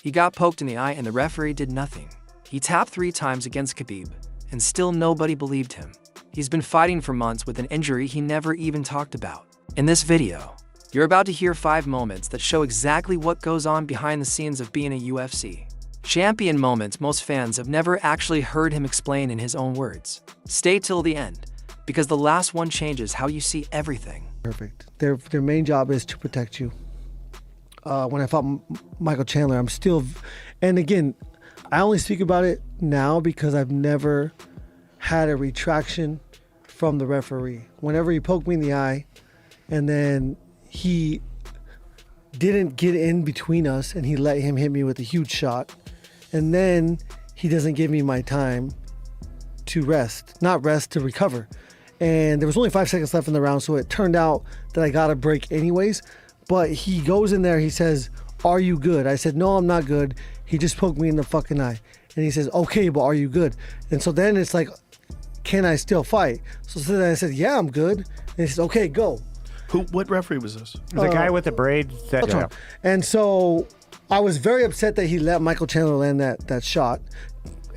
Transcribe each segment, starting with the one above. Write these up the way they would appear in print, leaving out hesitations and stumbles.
He got poked in the eye and the referee did nothing. He tapped 3 times against Khabib, and still nobody believed him. He's been fighting for months with an injury he never even talked about. In this video, you're about to hear 5 moments that show exactly what goes on behind the scenes of being a UFC champion, moments most fans have never actually heard him explain in his own words. Stay till the end, because the last one changes how you see everything. Perfect. Their main job is to protect you. When I fought Michael Chandler, I'm still, and again, I only speak about it now because I've never had a retraction from the referee. Whenever he poked me in the eye, and then he didn't get in between us, and he let him hit me with a huge shot, and then he doesn't give me my time to rest, not rest, to recover. And there was only 5 seconds left in the round, so it turned out that I got a break anyways. But he goes in there, he says, "Are you good?" I said, "No, I'm not good. He just poked me in the fucking eye." And he says, "Okay, but are you good?" And so then it's like, can I still fight? So then I said, "Yeah, I'm good." And he says, "Okay, go." What referee was this? The guy with the braids. Yeah. And so I was very upset that he let Michael Chandler land that shot.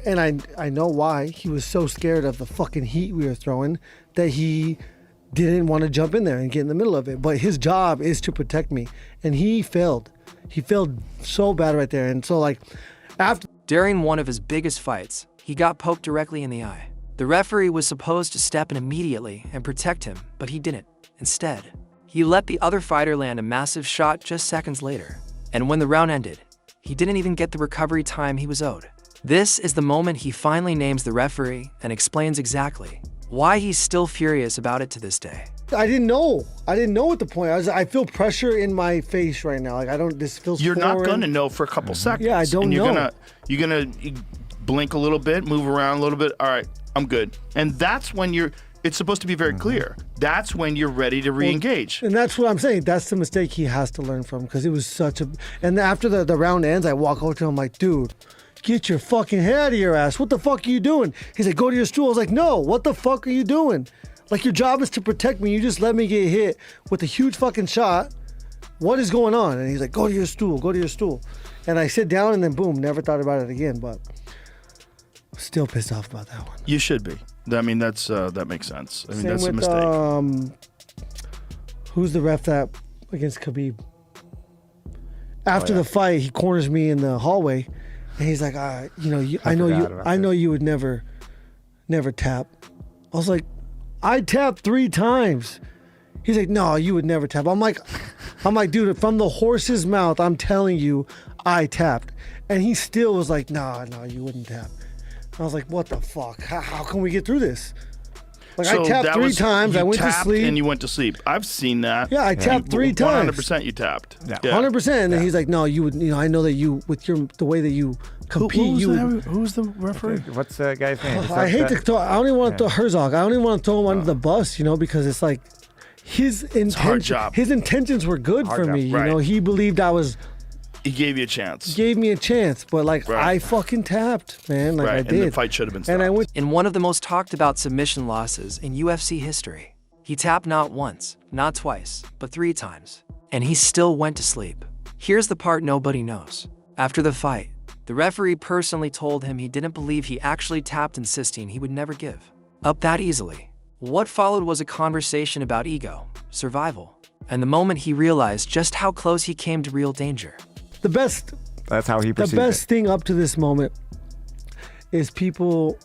And I know why. He was so scared of the fucking heat we were throwing that he didn't want to jump in there and get in the middle of it. But his job is to protect me. And he failed. He failed so bad right there. And so, like, after... During one of his biggest fights, he got poked directly in the eye. The referee was supposed to step in immediately and protect him, but he didn't. Instead, he let the other fighter land a massive shot just seconds later. And when the round ended, he didn't even get the recovery time he was owed. This is the moment he finally names the referee and explains exactly why he's still furious about it to this day. I didn't know. I didn't know at the point. I feel pressure in my face right now. Like, I don't, this feels You're foreign. not going to know for a couple seconds. Yeah, I don't and know. You're gonna blink a little bit, move around a little bit. All right, I'm good. And that's when it's supposed to be very clear. That's when you're ready to re-engage. And that's what I'm saying. That's the mistake he has to learn from, because it was such a... And after the round ends, I walk over to him like, "Dude, get your fucking head out of your ass. What the fuck are you doing?" He's like, "Go to your stool." I was like, "No, what the fuck are you doing? Like, your job is to protect me. You just let me get hit with a huge fucking shot. What is going on?" And he's like, "Go to your stool, go to your stool." And I sit down and then boom, never thought about it again, but still pissed off about that one. You should be. I mean, that makes sense. I mean, Same that's with, a mistake. Who's the ref that against Khabib? After the fight, he corners me in the hallway, and he's like, I know you would never tap." I was like, "I tapped 3 times." He's like, "No, you would never tap." I'm like, "Dude, from the horse's mouth, I'm telling you, I tapped." And he still was like, "No, you wouldn't tap." I was like, "What the fuck? How can we get through this?" Like, So I tapped that 3 was- times. you I went to tapped sleep. and you went to sleep. I've seen that. Yeah, I tapped 3 times. 100% you tapped. Yeah. 100%. And then he's like, "No, you would. I know that you, with the way that you compete, Who's the referee? What's the guy's name? I hate to throw. I don't even want to throw Herzog. I don't even want to throw him under the bus, because it's like his intentions. job. His intentions were good for me. job, right. He believed He gave you a chance. gave me a chance, but like, Right. I fucking tapped, man. Like, Right, I and did. the fight should have been stopped. And I went. In one of the most talked about submission losses in UFC history, he tapped not once, not twice, but 3 times. And he still went to sleep. Here's the part nobody knows. After the fight, the referee personally told him he didn't believe he actually tapped, insisting he would never give up that easily. What followed was a conversation about ego, survival, and the moment he realized just how close he came to real danger. That's how he The perceived best it. thing up to this moment is people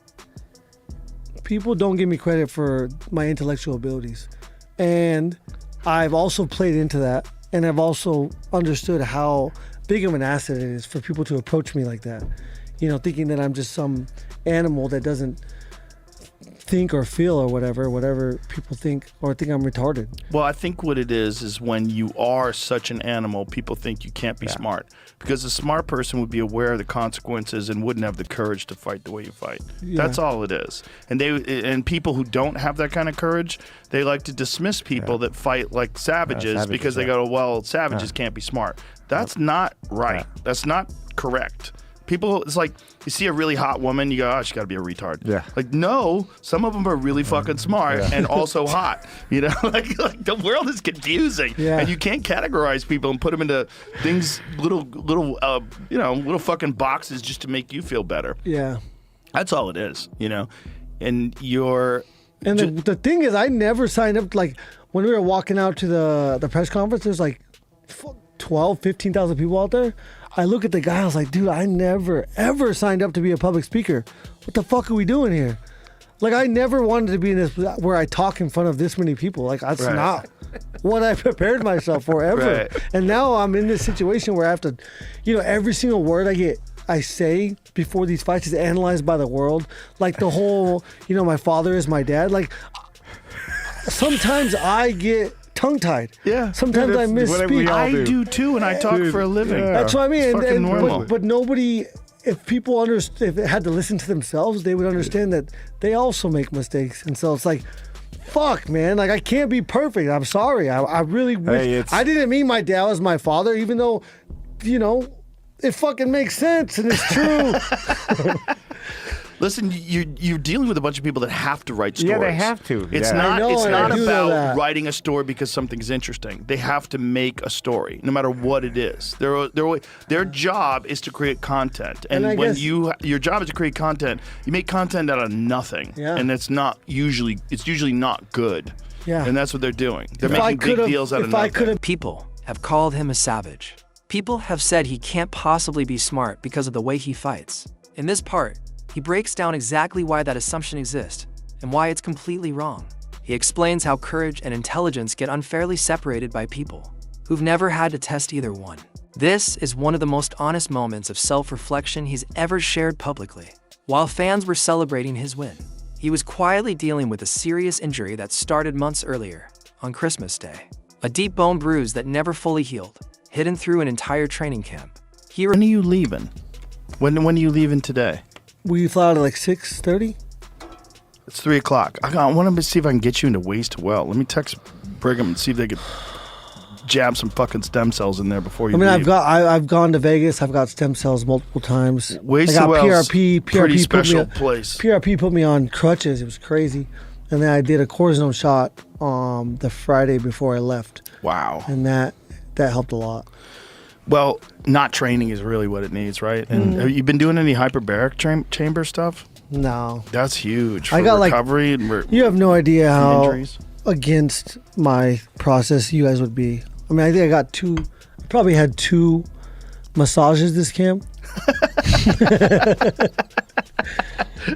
don't give me credit for my intellectual abilities. And I've also played into that, and I've also understood how big of an asset it is for people to approach me like that. Thinking that I'm just some animal that doesn't think or feel or whatever people think, or think I'm retarded. Well, I think what it is when you are such an animal, people think you can't be smart. Because a smart person would be aware of the consequences and wouldn't have the courage to fight the way you fight. Yeah. That's all it is. And people who don't have that kind of courage, they like to dismiss people that fight like savages because they go, "Well, savages can't be smart." That's not right. That's not correct. People, it's like you see a really hot woman, you go, oh, she got to be a retard. Yeah. Like, no, some of them are really fucking smart and also hot. You know, like the world is confusing, and you can't categorize people and put them into things, little fucking boxes just to make you feel better. Yeah. That's all it is, you know, and you're. And the thing is, I never signed up. Like when we were walking out to the press conference, there's like 12, 15,000 people out there. I look at the guy, I was like, dude, I never, ever signed up to be a public speaker. What the fuck are we doing here? Like, I never wanted to be in this, where I talk in front of this many people. Like, that's not what I prepared myself for ever. Right. And now I'm in this situation where I have to, every single word I say before these fights is analyzed by the world. Like the whole, my father is my dad. Like, sometimes I get tongue-tied. Yeah. Sometimes I misspeak. I do too, and I talk for a living. Yeah. That's what I mean. It's fucking normal. But nobody, if people if they had to listen to themselves, they would understand that they also make mistakes. And so it's like, fuck, man. Like, I can't be perfect. I'm sorry. I really wish. I didn't mean my dad was my father, even though, it fucking makes sense and it's true. Listen, you're dealing with a bunch of people that have to write stories. Yeah, they have to. It's not about writing a story because something's interesting. They have to make a story, no matter what it is. Their job is to create content, and when your job is to create content, you make content out of nothing, and it's usually not good. Yeah, and that's what they're doing. They're making big deals out of nothing. People have called him a savage. People have said he can't possibly be smart because of the way he fights. In this part, he breaks down exactly why that assumption exists and why it's completely wrong. He explains how courage and intelligence get unfairly separated by people who've never had to test either one. This is one of the most honest moments of self-reflection he's ever shared publicly. While fans were celebrating his win, he was quietly dealing with a serious injury that started months earlier, on Christmas Day. A deep bone bruise that never fully healed, hidden through an entire training camp. When are you leaving? When are you leaving today? We fly out at like 6:30. It's 3 o'clock. I want to see if I can get you into Ways to Well. Let me text Brigham and see if they could jab some fucking stem cells in there before you leave. I've gone to Vegas. I've got stem cells multiple times. Ways to Well, pretty special place. PRP put me on crutches. It was crazy. And then I did a cortisone shot the Friday before I left. Wow. And that helped a lot. Well, not training is really what it needs, right? And have you been doing any hyperbaric chamber stuff? No. That's huge for I got recovery. You have no idea how injuries. Against my process you guys would be. I mean, I think I probably had 2 massages this camp.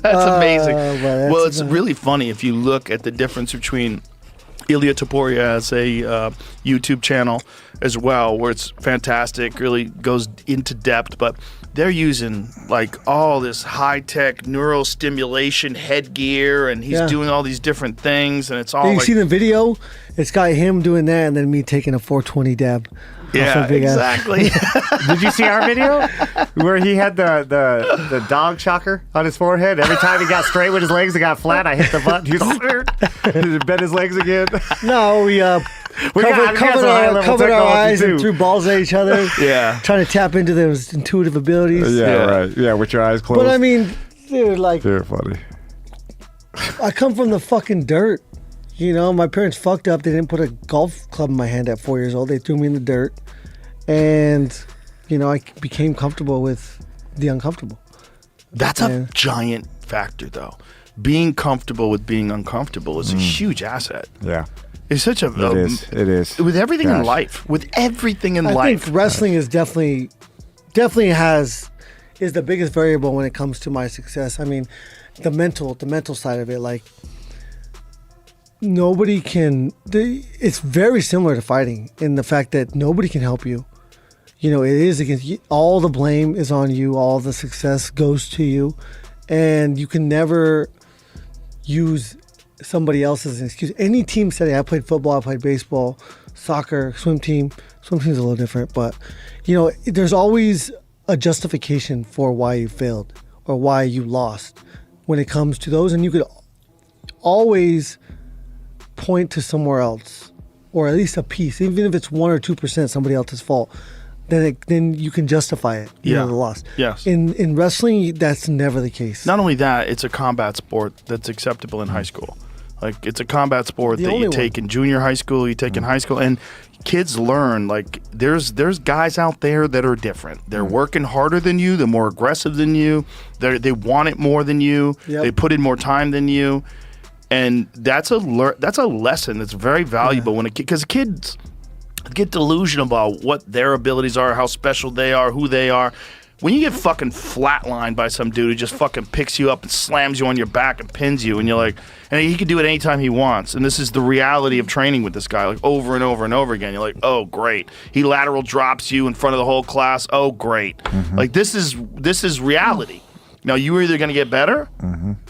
That's amazing. Well, it's really funny if you look at the difference between Ilya Topuria has a YouTube channel as well, where it's fantastic, really goes into depth, but they're using like all this high-tech neural stimulation headgear, and he's doing all these different things, and it's all you see the video? It's got him doing that and then me taking a 420 dab. Yeah, exactly. Did you see our video where he had the dog shocker on his forehead? Every time he got straight with his legs, he got flat. I hit the button. He was bent his legs again. No, we covered our eyes and threw balls at each other. Yeah, trying to tap into those intuitive abilities. Yeah, right. Yeah, with your eyes closed. But I mean, dude, like, they're funny. I come from the fucking dirt. My parents fucked up. They didn't put a golf club in my hand at 4 years old. They threw me in the dirt. And, I became comfortable with the uncomfortable. That's a giant factor, though. Being comfortable with being uncomfortable is a huge asset. Yeah. It's such a... It is. With everything in life. With everything in life. I think wrestling is definitely is the biggest variable when it comes to my success. I mean, the mental side of it, like... Nobody can. It's very similar to fighting in the fact that nobody can help you. It is against you. All the blame is on you. All the success goes to you, and you can never use somebody else as an excuse. Any team setting. I played football. I played baseball, soccer, swim team. Swim team's a little different, but there's always a justification for why you failed or why you lost when it comes to those, and you could always point to somewhere else, or at least a piece, even if it's 1 or 2% somebody else's fault, then you can justify it. You know, the loss. Yes. In wrestling, that's never the case. Not only that, it's a combat sport that's acceptable in high school. Like, it's a combat sport that you take in junior high school, you take in high school, and kids learn. Like, there's guys out there that are different. They're working harder than you. They're more aggressive than you. They want it more than you. They put in more time than you, and that's a lesson that's very valuable when because kids get delusional about what their abilities are, how special they are, who they are. When you get fucking flatlined by some dude who just fucking picks you up and slams you on your back and pins you, and you're like, and he can do it anytime he wants. And this is the reality of training with this guy, like over and over and over again. You're like, oh, great. He lateral drops you in front of the whole class. Oh, great. Like, this is reality. Now, you're either going to get better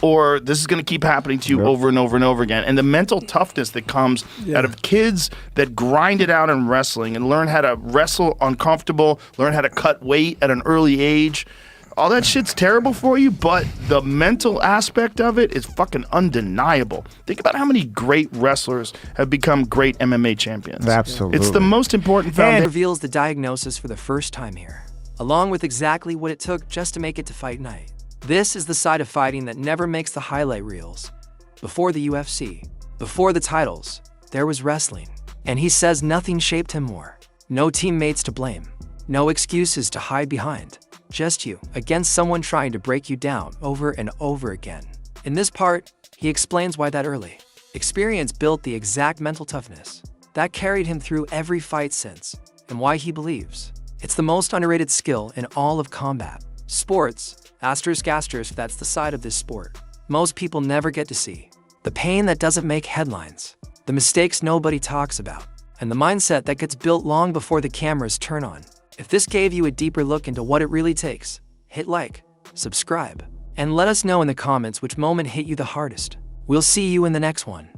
or this is going to keep happening to you over and over and over again. And the mental toughness that comes out of kids that grind it out in wrestling and learn how to wrestle uncomfortable, learn how to cut weight at an early age, all that shit's terrible for you, but the mental aspect of it is fucking undeniable. Think about how many great wrestlers have become great MMA champions. Absolutely. It's the most important And foundation. reveals the diagnosis for the first time here, along with exactly what it took just to make it to fight night. This is the side of fighting that never makes the highlight reels. Before the UFC, before the titles, there was wrestling. And he says nothing shaped him more. No teammates to blame. No excuses to hide behind. Just you against someone trying to break you down over and over again. In this part, he explains why that early experience built the exact mental toughness that carried him through every fight since, and why he believes it's the most underrated skill in all of combat. Sports, asterisk, that's the side of this sport most people never get to see. The pain that doesn't make headlines, the mistakes nobody talks about, and the mindset that gets built long before the cameras turn on. If this gave you a deeper look into what it really takes, hit like, subscribe, and let us know in the comments which moment hit you the hardest. We'll see you in the next one.